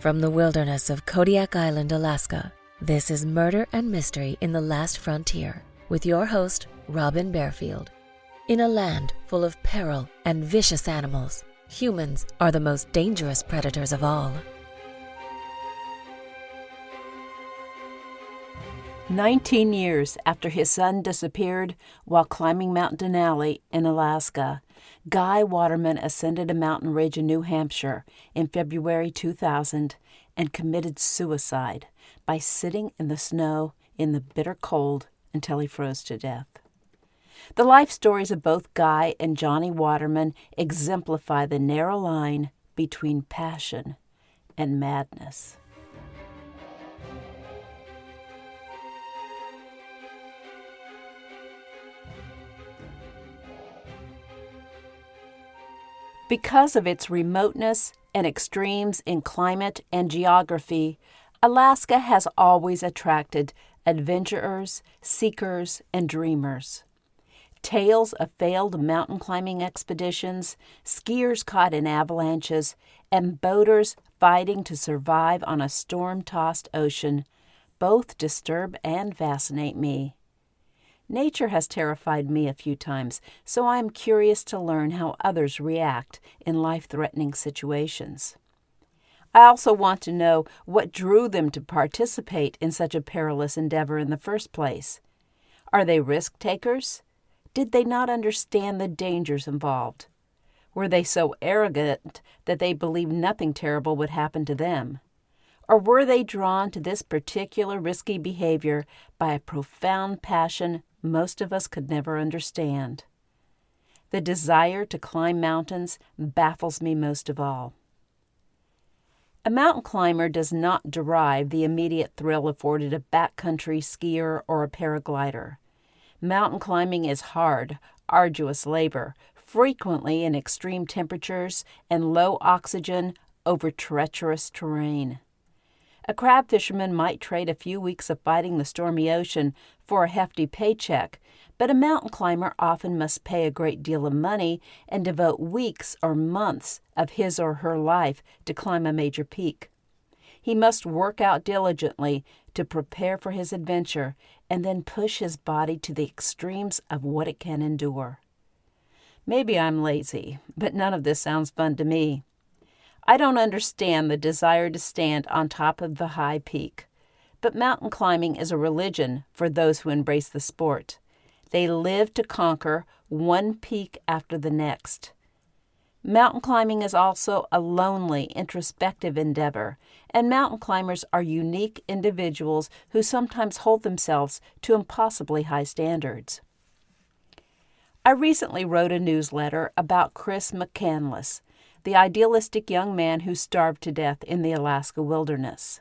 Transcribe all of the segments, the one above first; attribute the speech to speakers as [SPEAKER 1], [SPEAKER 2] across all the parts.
[SPEAKER 1] From the wilderness of Kodiak Island, Alaska, this is Murder and Mystery in the Last Frontier with your host, Robin Bearfield. In a land full of peril and vicious animals, humans are the most dangerous predators of all.
[SPEAKER 2] 19 years after his son disappeared while climbing Mount Denali in Alaska, Guy Waterman ascended a mountain ridge in New Hampshire in February 2000 and committed suicide by sitting in the snow in the bitter cold until he froze to death. The life stories of both Guy and Johnny Waterman exemplify the narrow line between passion and madness. Because of its remoteness and extremes in climate and geography, Alaska has always attracted adventurers, seekers, and dreamers. Tales of failed mountain climbing expeditions, skiers caught in avalanches, and boaters fighting to survive on a storm-tossed ocean both disturb and fascinate me. Nature has terrified me a few times, so I am curious to learn how others react in life-threatening situations. I also want to know what drew them to participate in such a perilous endeavor in the first place. Are they risk-takers? Did they not understand the dangers involved? Were they so arrogant that they believed nothing terrible would happen to them? Or were they drawn to this particular risky behavior by a profound passion most of us could never understand? The desire to climb mountains baffles me most of all. A mountain climber does not derive the immediate thrill afforded a backcountry skier or a paraglider. Mountain climbing is hard, arduous labor, frequently in extreme temperatures and low oxygen over treacherous terrain. A crab fisherman might trade a few weeks of fighting the stormy ocean for a hefty paycheck, but a mountain climber often must pay a great deal of money and devote weeks or months of his or her life to climb a major peak. He must work out diligently to prepare for his adventure and then push his body to the extremes of what it can endure. Maybe I'm lazy, but none of this sounds fun to me. I don't understand the desire to stand on top of the high peak, but mountain climbing is a religion for those who embrace the sport. They live to conquer one peak after the next. Mountain climbing is also a lonely, introspective endeavor, and mountain climbers are unique individuals who sometimes hold themselves to impossibly high standards. I recently wrote a newsletter about Chris McCandless, the idealistic young man who starved to death in the Alaska wilderness.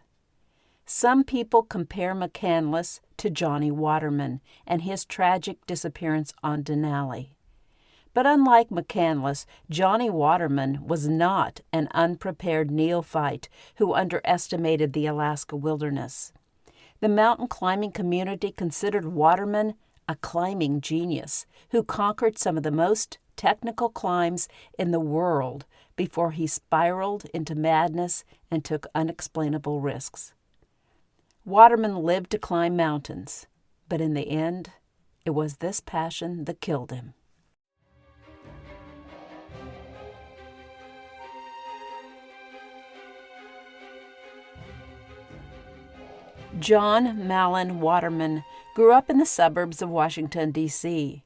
[SPEAKER 2] Some people compare McCandless to Johnny Waterman and his tragic disappearance on Denali. But unlike McCandless, Johnny Waterman was not an unprepared neophyte who underestimated the Alaska wilderness. The mountain climbing community considered Waterman a climbing genius who conquered some of the most technical climbs in the world before he spiraled into madness and took unexplainable risks. Waterman lived to climb mountains, but in the end, it was this passion that killed him. John Malin Waterman grew up in the suburbs of Washington, D.C.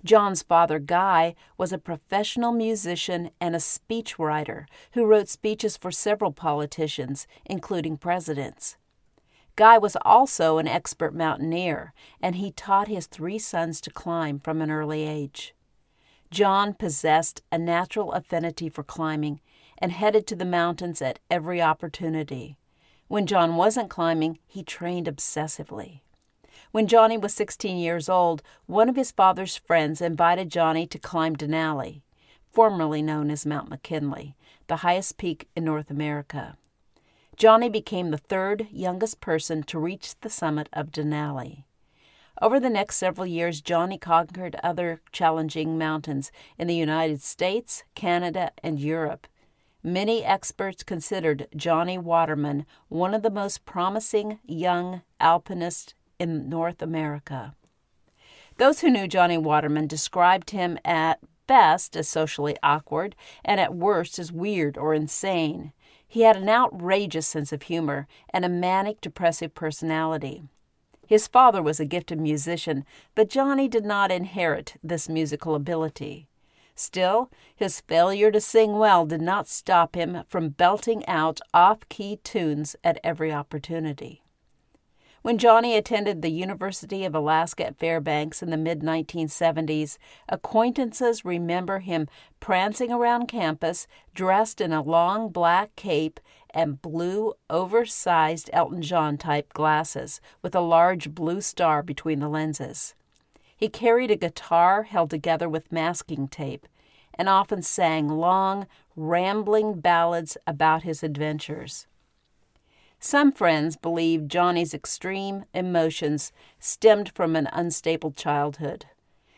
[SPEAKER 2] John's father, Guy, was a professional musician and a speechwriter who wrote speeches for several politicians, including presidents. Guy was also an expert mountaineer, and he taught his 3 sons to climb from an early age. John possessed a natural affinity for climbing and headed to the mountains at every opportunity. When John wasn't climbing, he trained obsessively. When Johnny was 16 years old, one of his father's friends invited Johnny to climb Denali, formerly known as Mount McKinley, the highest peak in North America. Johnny became the 3rd youngest person to reach the summit of Denali. Over the next several years, Johnny conquered other challenging mountains in the United States, Canada, and Europe. many experts considered Johnny Waterman one of the most promising young alpinists in North America. Those who knew Johnny Waterman described him at best as socially awkward and at worst as weird or insane. He had an outrageous sense of humor and a manic-depressive personality. His father was a gifted musician, but Johnny did not inherit this musical ability. Still, his failure to sing well did not stop him from belting out off-key tunes at every opportunity. When Johnny attended the University of Alaska at Fairbanks in the mid-1970s, acquaintances remember him prancing around campus dressed in a long black cape and blue, oversized Elton John-type glasses with a large blue star between the lenses. He carried a guitar held together with masking tape and often sang long, rambling ballads about his adventures. Some friends believe Johnny's extreme emotions stemmed from an unstable childhood.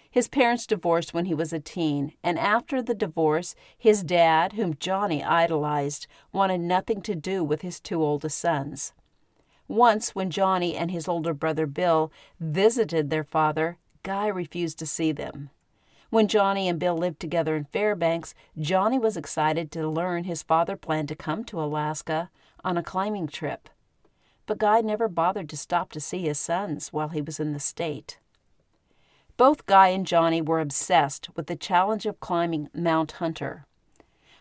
[SPEAKER 2] His parents divorced when he was a teen, and after the divorce, his dad, whom Johnny idolized, wanted nothing to do with his two oldest sons. Once, when Johnny and his older brother Bill visited their father, Guy refused to see them. When Johnny and Bill lived together in Fairbanks, Johnny was excited to learn his father planned to come to Alaska on a climbing trip. But Guy never bothered to stop to see his sons while he was in the state. Both Guy and Johnny were obsessed with the challenge of climbing Mount Hunter.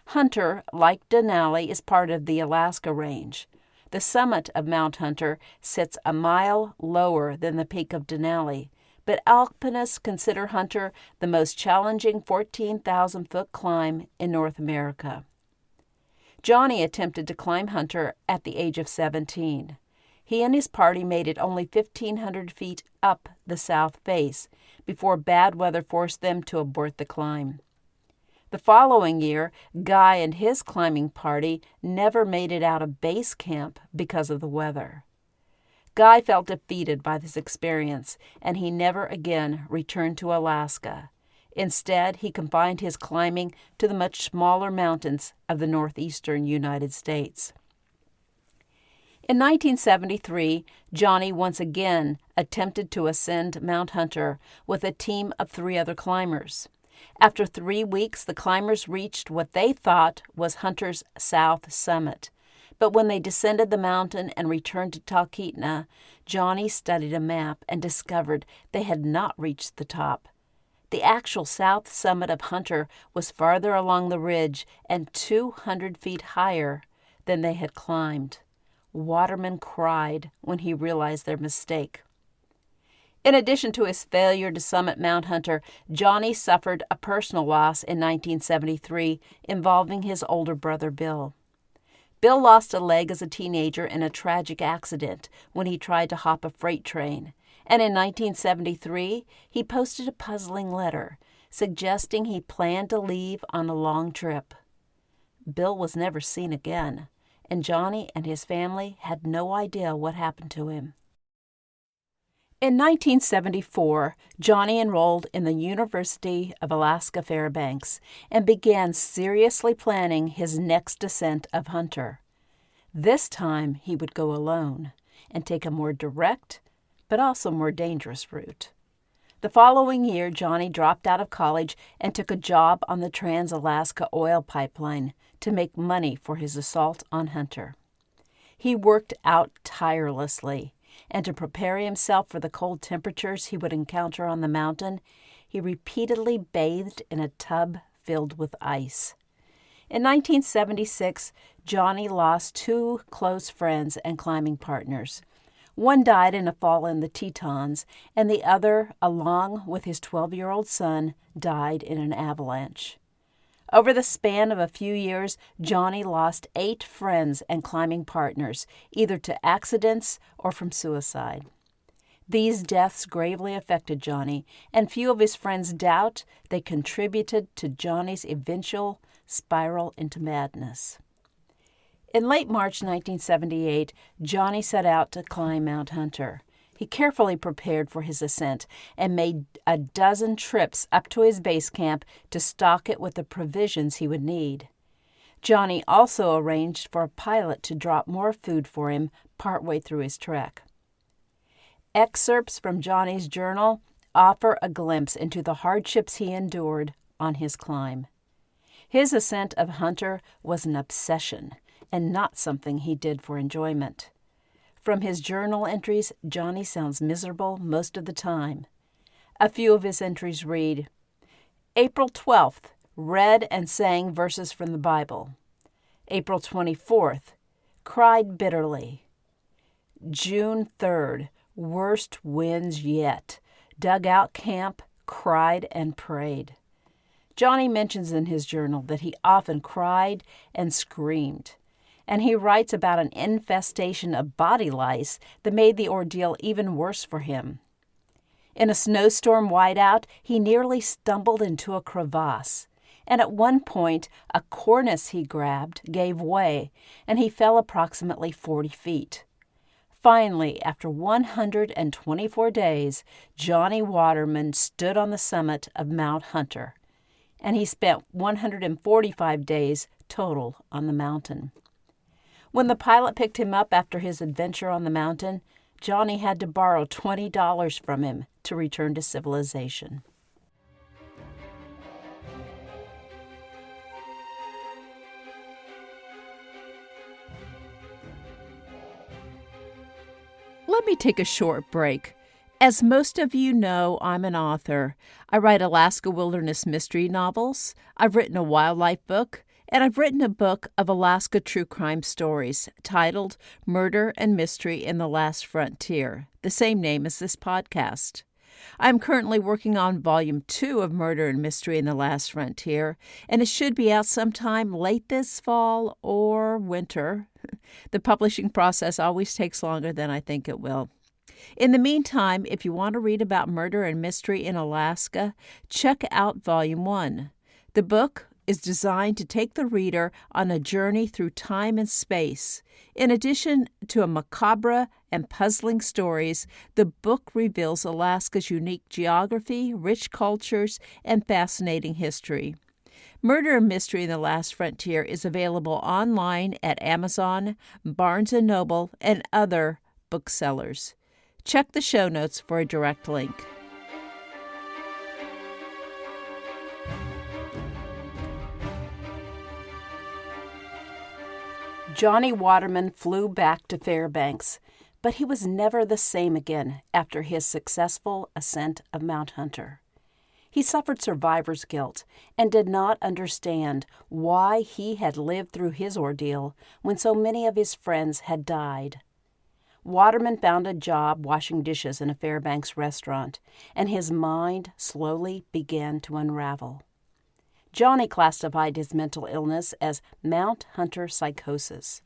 [SPEAKER 2] Hunter, like Denali, is part of the Alaska Range. The summit of Mount Hunter sits a mile lower than the peak of Denali, but alpinists consider Hunter the most challenging 14,000-foot climb in North America. Johnny attempted to climb Hunter at the age of 17. He and his party made it only 1,500 feet up the south face before bad weather forced them to abort the climb. The following year, Guy and his climbing party never made it out of base camp because of the weather. Guy felt defeated by this experience, and he never again returned to Alaska. Instead, he confined his climbing to the much smaller mountains of the northeastern United States. In 1973, Johnny once again attempted to ascend Mount Hunter with a team of 3 other climbers. After 3 weeks, the climbers reached what they thought was Hunter's south summit. But when they descended the mountain and returned to Talkeetna, Johnny studied a map and discovered they had not reached the top. The actual south summit of Hunter was farther along the ridge and 200 feet higher than they had climbed. Waterman cried when he realized their mistake. In addition to his failure to summit Mount Hunter, Johnny suffered a personal loss in 1973 involving his older brother Bill. Bill lost a leg as a teenager in a tragic accident when he tried to hop a freight train. And in 1973, he posted a puzzling letter suggesting he planned to leave on a long trip. Bill was never seen again, and Johnny and his family had no idea what happened to him. In 1974, Johnny enrolled in the University of Alaska Fairbanks and began seriously planning his next descent of Hunter. This time he would go alone and take a more direct but also more dangerous route. The following year, Johnny dropped out of college and took a job on the Trans-Alaska Oil Pipeline to make money for his assault on Hunter. He worked out tirelessly, and to prepare himself for the cold temperatures he would encounter on the mountain, he repeatedly bathed in a tub filled with ice. In 1976, Johnny lost 2 close friends and climbing partners. One died in a fall in the Tetons, and the other, along with his 12-year-old son, died in an avalanche. Over the span of a few years, Johnny lost 8 friends and climbing partners, either to accidents or from suicide. These deaths gravely affected Johnny, and few of his friends doubt they contributed to Johnny's eventual spiral into madness. In late March 1978, Johnny set out to climb Mount Hunter. He carefully prepared for his ascent and made a dozen trips up to his base camp to stock it with the provisions he would need. Johnny also arranged for a pilot to drop more food for him partway through his trek. Excerpts from Johnny's journal offer a glimpse into the hardships he endured on his climb. His ascent of Hunter was an obsession and not something he did for enjoyment. From his journal entries, Johnny sounds miserable most of the time. A few of his entries read, April 12th, read and sang verses from the Bible. April 24th, cried bitterly. June 3rd, worst winds yet. Dug out camp, cried and prayed. Johnny mentions in his journal that he often cried and screamed, and he writes about an infestation of body lice that made the ordeal even worse for him. In a snowstorm whiteout, he nearly stumbled into a crevasse, and at one point a cornice he grabbed gave way, and he fell approximately 40 feet. Finally, after 124 days, Johnny Waterman stood on the summit of Mount Hunter, and he spent 145 days total on the mountain. When the pilot picked him up after his adventure on the mountain, Johnny had to borrow $20 from him to return to civilization. Let me take a short break. As most of you know, I'm an author. I write Alaska wilderness mystery novels. I've written a wildlife book, and I've written a book of Alaska true crime stories titled Murder and Mystery in the Last Frontier, the same name as this podcast. I'm currently working on Volume 2 of Murder and Mystery in the Last Frontier, and it should be out sometime late this fall or winter. The publishing process always takes longer than I think it will. In the meantime, if you want to read about murder and mystery in Alaska, check out Volume 1. The book is designed to take the reader on a journey through time and space. In addition to a macabre and puzzling stories, the book reveals Alaska's unique geography, rich cultures, and fascinating history. Murder and Mystery in the Last Frontier is available online at Amazon, Barnes & Noble, and other booksellers. Check the show notes for a direct link. Johnny Waterman flew back to Fairbanks, but he was never the same again after his successful ascent of Mount Hunter. He suffered survivor's guilt and did not understand why he had lived through his ordeal when so many of his friends had died. Waterman found a job washing dishes in a Fairbanks restaurant, and his mind slowly began to unravel. Johnny classified his mental illness as Mount Hunter psychosis.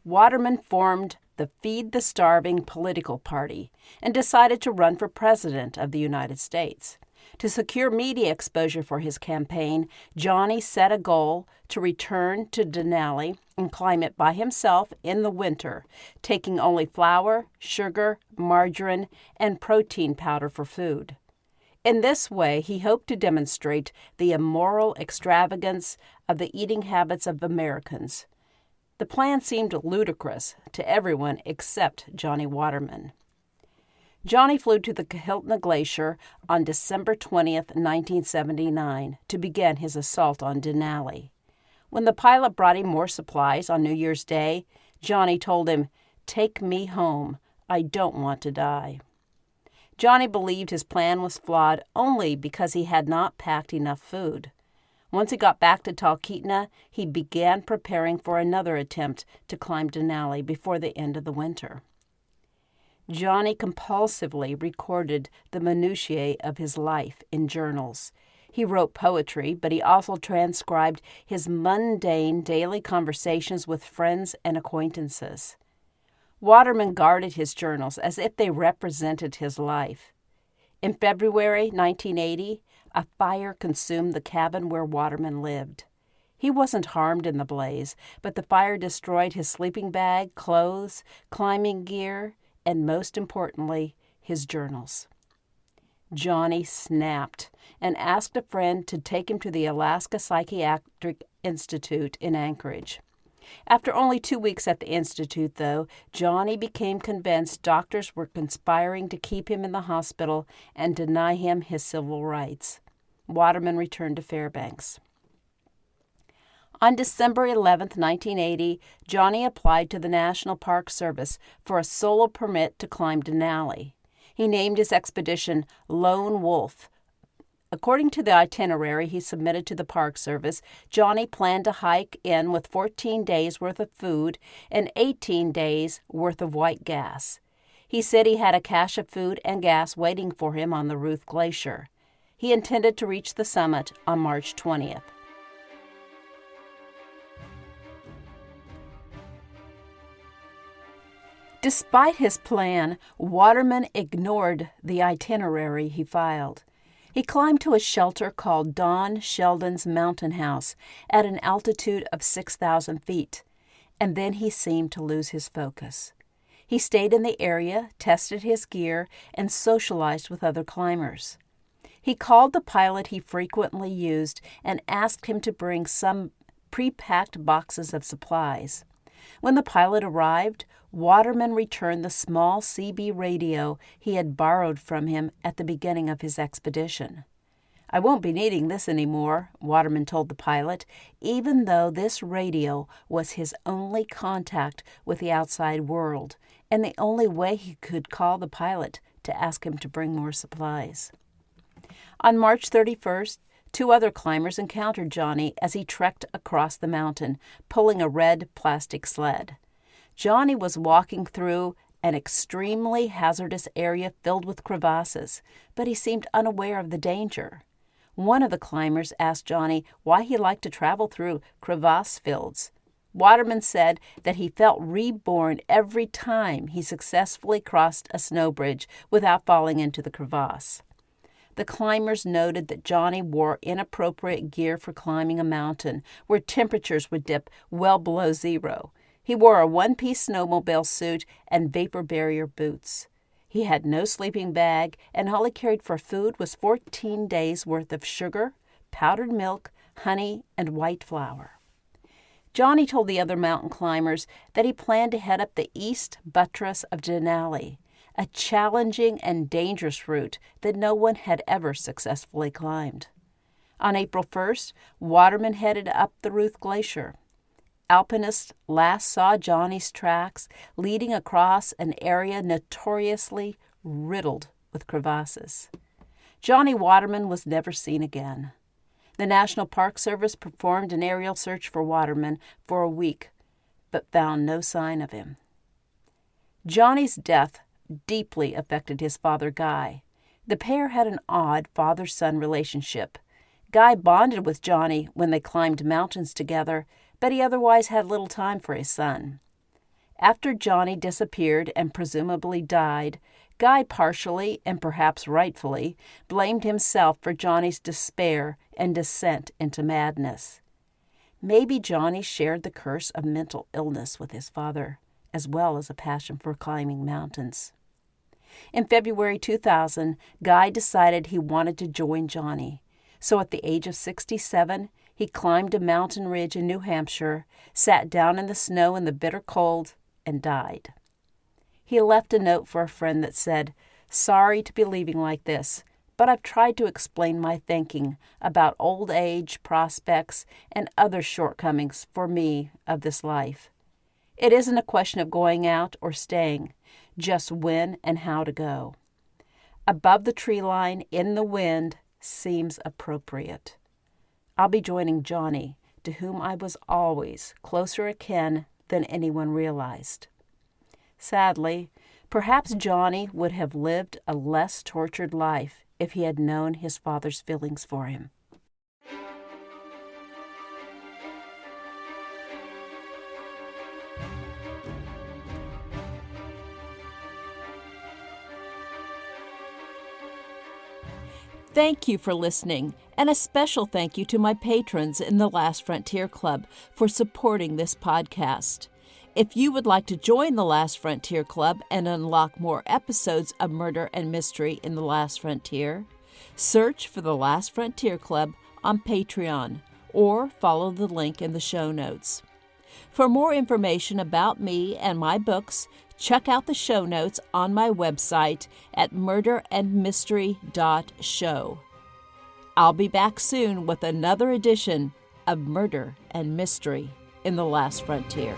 [SPEAKER 2] Waterman formed the Feed the Starving political party and decided to run for president of the United States. To secure media exposure for his campaign, Johnny set a goal to return to Denali and climb it by himself in the winter, taking only flour, sugar, margarine, and protein powder for food. In this way, he hoped to demonstrate the immoral extravagance of the eating habits of Americans. The plan seemed ludicrous to everyone except Johnny Waterman. Johnny flew to the Kahiltna Glacier on December 20th, 1979, to begin his assault on Denali. When the pilot brought him more supplies on New Year's Day, Johnny told him, "Take me home. I don't want to die." Johnny believed his plan was flawed only because he had not packed enough food. Once he got back to Talkeetna, he began preparing for another attempt to climb Denali before the end of the winter. Johnny compulsively recorded the minutiae of his life in journals. He wrote poetry, but he also transcribed his mundane daily conversations with friends and acquaintances. Waterman guarded his journals as if they represented his life. In February 1980, a fire consumed the cabin where Waterman lived. He wasn't harmed in the blaze, but the fire destroyed his sleeping bag, clothes, climbing gear, and most importantly, his journals. Johnny snapped and asked a friend to take him to the Alaska Psychiatric Institute in Anchorage. After only 2 weeks at the Institute, though, Johnny became convinced doctors were conspiring to keep him in the hospital and deny him his civil rights. Waterman returned to Fairbanks. On December 11, 1980, Johnny applied to the National Park Service for a solo permit to climb Denali. He named his expedition Lone Wolf. According to the itinerary he submitted to the Park Service, Johnny planned to hike in with 14 days' worth of food and 18 days' worth of white gas. He said he had a cache of food and gas waiting for him on the Ruth Glacier. He intended to reach the summit on March 20th. Despite his plan, Waterman ignored the itinerary he filed. He climbed to a shelter called Don Sheldon's Mountain House at an altitude of 6,000 feet, and then he seemed to lose his focus. He stayed in the area, tested his gear, and socialized with other climbers. He called the pilot he frequently used and asked him to bring some pre-packed boxes of supplies. When the pilot arrived, Waterman returned the small CB radio he had borrowed from him at the beginning of his expedition. "I won't be needing this anymore," Waterman told the pilot, even though this radio was his only contact with the outside world and the only way he could call the pilot to ask him to bring more supplies. On March 31st, 2 other climbers encountered Johnny as he trekked across the mountain, pulling a red plastic sled. Johnny was walking through an extremely hazardous area filled with crevasses, but he seemed unaware of the danger. One of the climbers asked Johnny why he liked to travel through crevasse fields. Waterman said that he felt reborn every time he successfully crossed a snow bridge without falling into the crevasse. The climbers noted that Johnny wore inappropriate gear for climbing a mountain where temperatures would dip well below zero. He wore a one-piece snowmobile suit and vapor barrier boots. He had no sleeping bag, and all he carried for food was 14 days' worth of sugar, powdered milk, honey, and white flour. Johnny told the other mountain climbers that he planned to head up the east buttress of Denali, a challenging and dangerous route that no one had ever successfully climbed. On April 1st, Waterman headed up the Ruth Glacier. Alpinists last saw Johnny's tracks leading across an area notoriously riddled with crevasses. Johnny Waterman was never seen again. The National Park Service performed an aerial search for Waterman for a week, but found no sign of him. Johnny's death deeply affected his father, Guy. The pair had an odd father-son relationship. Guy bonded with Johnny when they climbed mountains together, but he otherwise had little time for his son. After Johnny disappeared and presumably died, Guy partially, and perhaps rightfully, blamed himself for Johnny's despair and descent into madness. Maybe Johnny shared the curse of mental illness with his father, as well as a passion for climbing mountains. In February 2000, Guy decided he wanted to join Johnny. So at the age of 67, he climbed a mountain ridge in New Hampshire, sat down in the snow in the bitter cold, and died. He left a note for a friend that said, "Sorry to be leaving like this, but I've tried to explain my thinking about old age, prospects, and other shortcomings for me of this life. It isn't a question of going out or staying, just when and how to go. Above the tree line, in the wind, seems appropriate. I'll be joining Johnny, to whom I was always closer akin than anyone realized." Sadly, perhaps Johnny would have lived a less tortured life if he had known his father's feelings for him. Thank you for listening, and a special thank you to my patrons in the Last Frontier Club for supporting this podcast. If you would like to join the Last Frontier Club and unlock more episodes of Murder and Mystery in the Last Frontier, search for the Last Frontier Club on Patreon or follow the link in the show notes. For more information about me and my books, check out the show notes on my website at murderandmystery.show. I'll be back soon with another edition of Murder and Mystery in the Last Frontier.